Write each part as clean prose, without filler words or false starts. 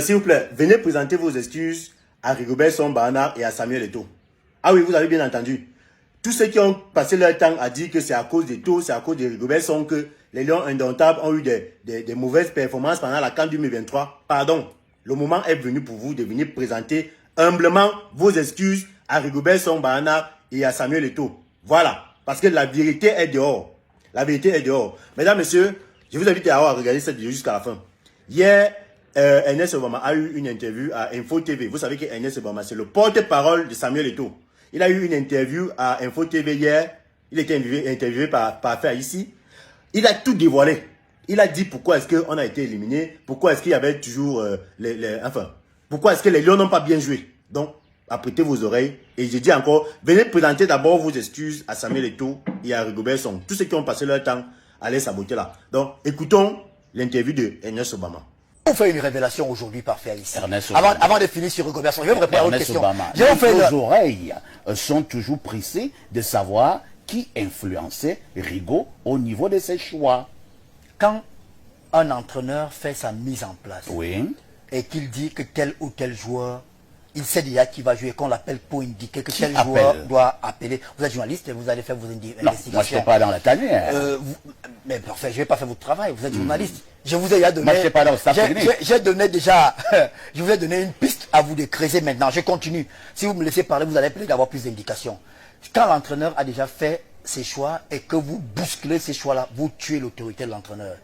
S'il vous plaît, venez présenter vos excuses à Rigobert Song Barnard et à Samuel Eto'o. Ah oui, vous avez bien entendu. Tous ceux qui ont passé leur temps à dire que c'est à cause d'Eto'o, c'est à cause de Rigobert Song que les Lions Indomptables ont eu des mauvaises performances pendant la CAN 2023. Pardon, le moment est venu pour vous de venir présenter humblement vos excuses à Rigobert Song Barnard et à Samuel Eto'o. Voilà, parce que la vérité est dehors. La vérité est dehors. Mesdames, messieurs, je vous invite à regarder cette vidéo jusqu'à la fin. Hier, Ernest Obama a eu une interview à Info TV. Vous savez que Ernest Obama, c'est le porte-parole de Samuel Eto'o. Il a eu une interview à Info TV hier. Il était interviewé par Affaire ici. Il a tout dévoilé. Il a dit pourquoi est-ce qu'on a été éliminé, pourquoi est-ce qu'il y avait toujours pourquoi est-ce que les Lions n'ont pas bien joué. Donc, apprêtez vos oreilles. Et je dis encore, venez présenter d'abord vos excuses à Samuel Eto'o et à Rigobert Song. Tous ceux qui ont passé leur temps à les saboter là. Donc, écoutons l'interview de Ernest Obama. On fait une révélation aujourd'hui parfait ici. Avant de finir sur Rigobert Song, je vais vous répondre à une question. Nos oreilles sont toujours pressées de savoir qui influençait Rigo au niveau de ses choix. Quand un entraîneur fait sa mise en place et qu'il dit que tel ou tel joueur, il sait déjà qui va jouer, qu'on l'appelle pour indiquer que tel joueur doit appeler. Vous êtes journaliste et vous allez faire vos investigations. Non, moi je ne suis pas dans la tanière. Mais parfait, je ne vais pas faire votre travail, vous êtes journaliste. Je vous ai déjà donné. Moi, je sais pas dans le staff technique. J'ai donné déjà. Je vous ai donné une piste à vous de creuser maintenant. Je continue. Si vous me laissez parler, vous allez peut-être avoir plus d'indications. Quand l'entraîneur a déjà fait ses choix et que vous bousculez ces choix-là, vous tuez l'autorité de l'entraîneur.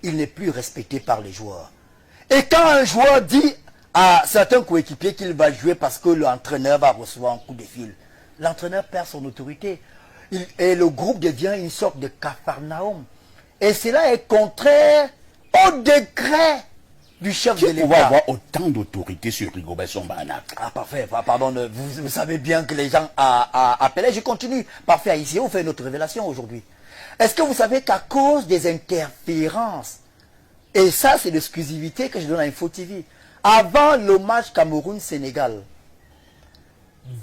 Il n'est plus respecté par les joueurs. Et quand un joueur dit à certains coéquipiers qu'il va jouer parce que l'entraîneur va recevoir un coup de fil, l'entraîneur perd son autorité. Et le groupe devient une sorte de Capharnaüm. Et cela est contraire au décret du chef de l'État. On va avoir autant d'autorité sur Rigobert Song Barnard. Ah, parfait. Pardon, vous savez bien que les gens appelaient. Je continue. Parfait. Ici, on fait notre révélation aujourd'hui. Est-ce que vous savez qu'à cause des interférences, et ça, c'est l'exclusivité que je donne à Info TV, avant le match Cameroun-Sénégal,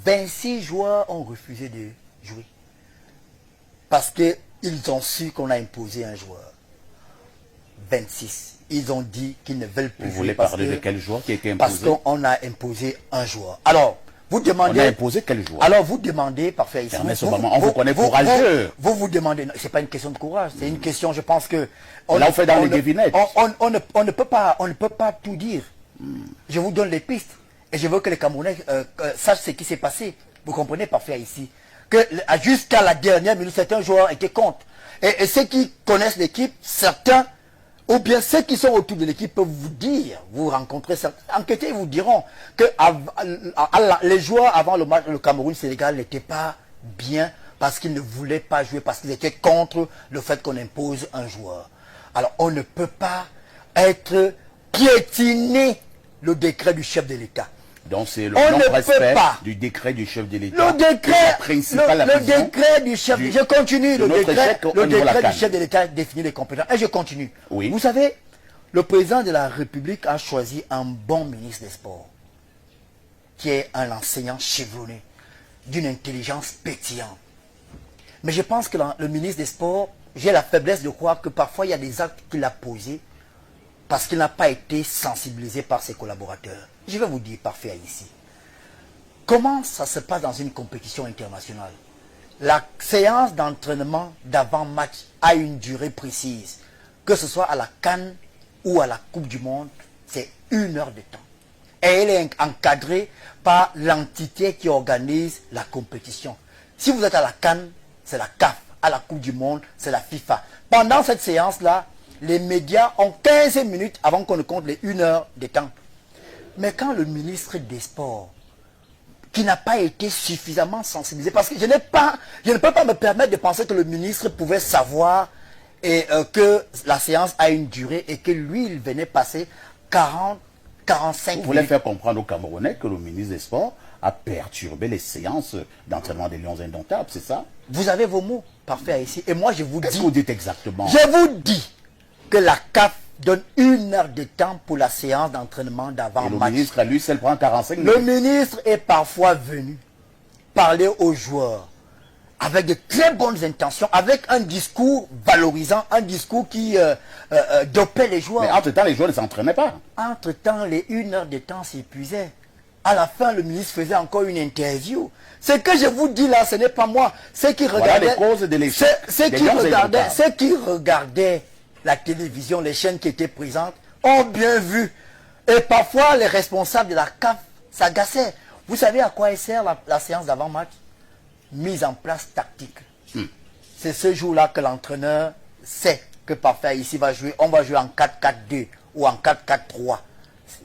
26 joueurs ont refusé de jouer. Parce qu'ils ont su qu'on a imposé un joueur. 26. Ils ont dit qu'ils ne veulent plus. Vous voulez parler de quel joueur qui a été imposé? Parce qu'on a imposé un joueur. Alors, vous demandez... On a imposé quel joueur? Alors, vous demandez, parfait, ici... On vous connaît courageux. Vous demandez... C'est pas une question de courage, c'est une question, je pense que... Là, on fait dans les devinettes. On ne peut pas tout dire. Je vous donne les pistes. Et je veux que les Camerounais sachent ce qui s'est passé. Vous comprenez, parfait, ici. Que jusqu'à la dernière minute, certains joueurs étaient contre. Et ceux qui connaissent l'équipe, certains... Ou bien ceux qui sont autour de l'équipe peuvent vous dire, vous rencontrez certains, enquêtez, ils vous diront que les joueurs avant le match, le Cameroun-Sénégal n'étaient pas bien parce qu'ils ne voulaient pas jouer, parce qu'ils étaient contre le fait qu'on impose un joueur. Alors on ne peut pas être piétiner le décret du chef de l'État. Donc c'est le non-respect du décret du chef de l'État. Le décret du chef, je continue, le décret du chef de l'État définit les compétences. Et je continue. Oui. Vous savez, le président de la République a choisi un bon ministre des Sports, qui est un enseignant chevronné, d'une intelligence pétillante. Mais je pense que le ministre des Sports, j'ai la faiblesse de croire que parfois il y a des actes qu'il a posés parce qu'il n'a pas été sensibilisé par ses collaborateurs. Je vais vous dire parfait ici. Comment ça se passe dans une compétition internationale? La séance d'entraînement d'avant-match a une durée précise. Que ce soit à la CAN ou à la Coupe du Monde, c'est 1 heure de temps. Et elle est encadrée par l'entité qui organise la compétition. Si vous êtes à la CAN, c'est la CAF. À la Coupe du Monde, c'est la FIFA. Pendant cette séance-là, les médias ont 15 minutes avant qu'on ne compte les 1 heure de temps. Mais quand le ministre des Sports, qui n'a pas été suffisamment sensibilisé, parce que je ne peux pas me permettre de penser que le ministre pouvait savoir que la séance a une durée et que lui, il venait passer 40, 45 minutes. Vous voulez faire comprendre aux Camerounais que le ministre des Sports a perturbé les séances d'entraînement des Lions Indomptables, c'est ça? Vous avez vos mots, parfait ici. Et moi, je vous dis... Qu'est-ce que vous dites exactement? Je vous dis que la CAF donne 1 heure de temps pour la séance d'entraînement d'avant-match. Le ministre, lui, seul prend 45 minutes. Le ministre est parfois venu parler aux joueurs avec de très bonnes intentions, avec un discours valorisant, un discours qui dopait les joueurs. Mais entre-temps, les joueurs ne s'entraînaient pas. Entre-temps, les 1 heure de temps s'épuisaient. À la fin, le ministre faisait encore une interview. Ce que je vous dis là, ce n'est pas moi. Ceux qui regardaient, les causes de l'échec. ceux qui regardaient la télévision, les chaînes qui étaient présentes, ont bien vu. Et parfois, les responsables de la CAF s'agaçaient. Vous savez à quoi elle sert la séance d'avant-match? Mise en place tactique. C'est ce jour-là que l'entraîneur sait que parfait ici va jouer. On va jouer en 4-4-2 ou en 4-4-3.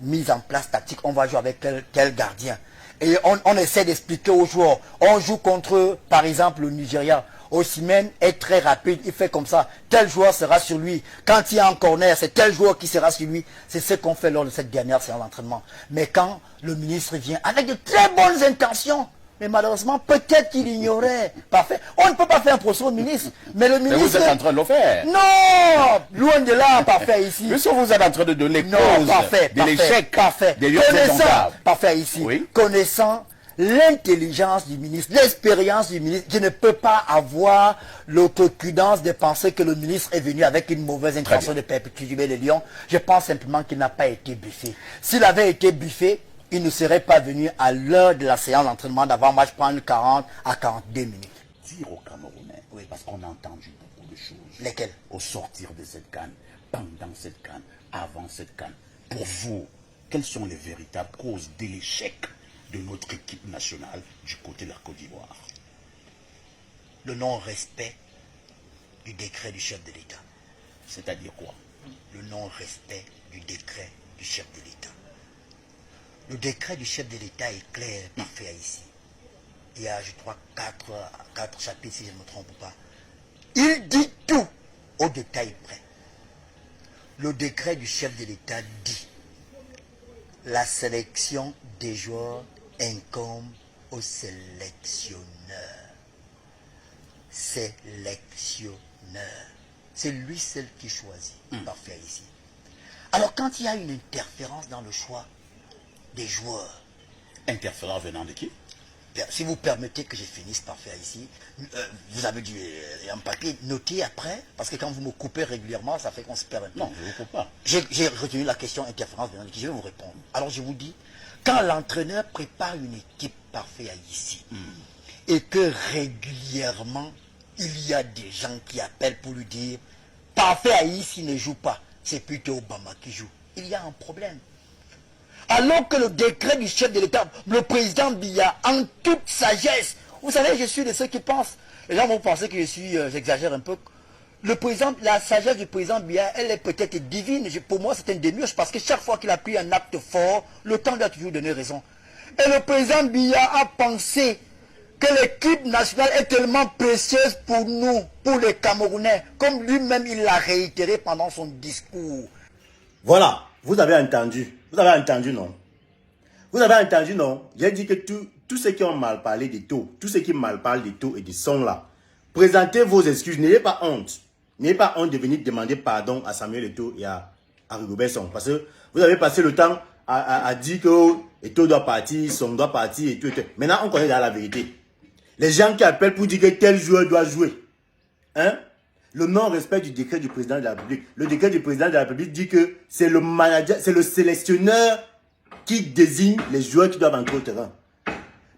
Mise en place tactique, on va jouer avec tel gardien. Et on essaie d'expliquer aux joueurs. On joue contre, par exemple, le Nigeria. Osimhen est très rapide, il fait comme ça. Tel joueur sera sur lui. Quand il y a un corner, c'est tel joueur qui sera sur lui. C'est ce qu'on fait lors de cette dernière séance d'entraînement. Mais quand le ministre vient avec de très bonnes intentions, mais malheureusement, peut-être qu'il ignorait. Parfait. On ne peut pas faire un procès au ministre. Mais le ministre... Mais vous êtes en train de le faire. Non! Loin de là, parfait ici. Puisque vous êtes en train de donner Non, cause parfait, de l'échec parfait. des Lions Connaissant, indomptables. parfait ici. Oui. Connaissant l'intelligence du ministre, l'expérience du ministre, je ne peux pas avoir l'autocudence de penser que le ministre est venu avec une mauvaise intention de perpétuer les Lions. Je pense simplement qu'il n'a pas été buffé. S'il avait été buffé, il ne serait pas venu à l'heure de la séance d'entraînement d'avant-match prendre 40 à 42 minutes. Dire aux Camerounais, oui, parce qu'on a entendu beaucoup de choses. Lesquelles? Au sortir de cette canne, pendant cette canne, avant cette canne. Pour vous, quelles sont les véritables causes de l'échec de notre équipe nationale du côté de la Côte d'Ivoire? Le non-respect du décret du chef de l'État. C'est-à-dire quoi? Le non-respect du décret du chef de l'État. Le décret du chef de l'État est clair, parfait ici. Il y a, je crois, 4 chapitres, si je ne me trompe pas. Il dit tout au détail près. Le décret du chef de l'État dit la sélection des joueurs incombe au sélectionneur. Sélectionneur. C'est lui seul qui choisit. Parfait ici. Alors quand il y a une interférence dans le choix des joueurs. Interférence venant de qui? Si vous permettez que je finisse par faire ici, vous avez un papier noté après, parce que quand vous me coupez régulièrement, ça fait qu'on se perd un peu. Non, je ne vous coupe pas. J'ai retenu la question interférence venant de qui, je vais vous répondre. Alors je vous dis, quand l'entraîneur prépare une équipe parfaite ici, et que régulièrement, il y a des gens qui appellent pour lui dire, parfait ici ne joue pas, c'est plutôt Obama qui joue. Il y a un problème. Alors que le décret du chef de l'État, le président Biya, en toute sagesse, vous savez, je suis de ceux qui pensent, les gens vont penser que j'exagère un peu. La sagesse du président Biya, elle est peut-être divine. Pour moi, c'est un démiurge parce que chaque fois qu'il a pris un acte fort, le temps lui a toujours donné raison. Et le président Biya a pensé que l'équipe nationale est tellement précieuse pour nous, pour les Camerounais, comme lui-même il l'a réitéré pendant son discours. Voilà, vous avez entendu. Vous avez entendu, non? Vous avez entendu, non? J'ai dit que tous ceux qui ont mal parlé des taux, tous ceux qui mal parlent des taux et des sons là, présentez vos excuses. N'ayez pas honte. N'ayez pas honte de venir demander pardon à Samuel Eto'o et à Rigobert Song. Parce que vous avez passé le temps à dire que Eto'o doit partir, Song doit partir et tout. Maintenant, on connaît la vérité. Les gens qui appellent pour dire que tel joueur doit jouer. Hein? Le non-respect du décret du président de la République. Le décret du président de la République dit que c'est le manager, c'est le sélectionneur qui désigne les joueurs qui doivent entrer au terrain.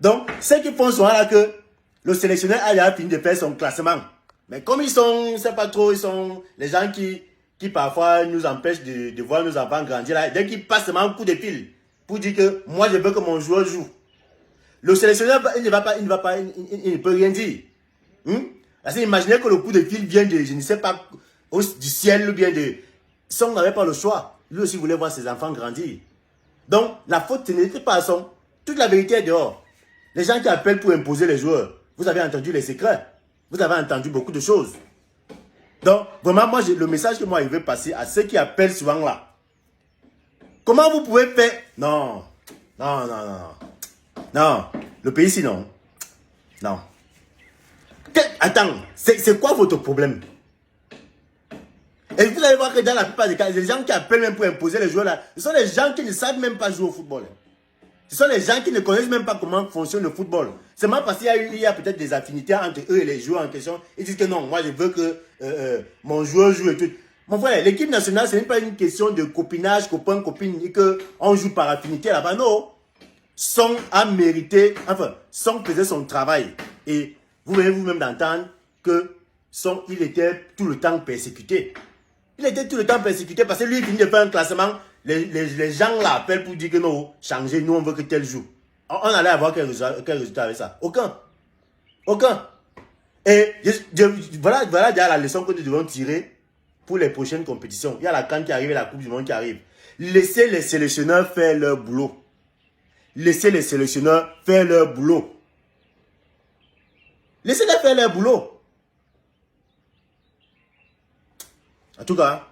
Donc, ceux qui font souvent là que le sélectionneur a déjà fini de faire son classement. Mais comme ils sont, je sais pas trop, ils sont les gens qui parfois nous empêchent de voir nos enfants grandir là. Dès qu'ils passent seulement un coup de fil pour dire que moi je veux que mon joueur joue. Le sélectionneur, il ne peut rien dire. Parce que imaginez que le coup de fil vient de, je ne sais pas, du ciel ou bien de... Son n'avait pas le choix. Lui aussi voulait voir ses enfants grandir. Donc, la faute, ce n'était pas à Son. Toute la vérité est dehors. Les gens qui appellent pour imposer les joueurs, vous avez entendu les secrets. Vous avez entendu beaucoup de choses. Donc, vraiment, moi, le message que moi, je veux passer à ceux qui appellent souvent là. Comment vous pouvez faire... Non. Non. Le pays ici, non. Non. Attends, c'est quoi votre problème? Et vous allez voir que dans la plupart des cas, les gens qui appellent même pour imposer les joueurs là, ce sont les gens qui ne savent même pas jouer au football. Ce sont les gens qui ne connaissent même pas comment fonctionne le football. C'est même parce qu'il y a peut-être des affinités entre eux et les joueurs en question. Ils disent que non, moi je veux que mon joueur joue et tout. Mon frère, l'équipe nationale, ce n'est pas une question de copinage, copain, copine, et qu'on joue par affinité là-bas. Non. Son a mérité, enfin, Son faisait son travail. Et vous venez vous-même d'entendre que Son, il était tout le temps persécuté. Il était tout le temps persécuté parce que lui, il finit de faire un classement. Les gens l'appellent pour dire que non, changer, nous on veut que tel joue. On allait avoir quel résultat avec ça? Aucun. Aucun. Et voilà déjà la leçon que nous devons tirer pour les prochaines compétitions. Il y a la CAN qui arrive et la Coupe du Monde qui arrive. Laissez les sélectionneurs faire leur boulot. Laissez les sélectionneurs faire leur boulot. Laissez-les faire leur boulot. En tout cas,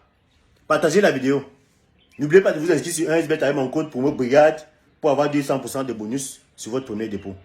partagez la vidéo. N'oubliez pas de vous inscrire sur 1xBet avec mon code promo brigade pour avoir 200% de bonus sur votre premier dépôt.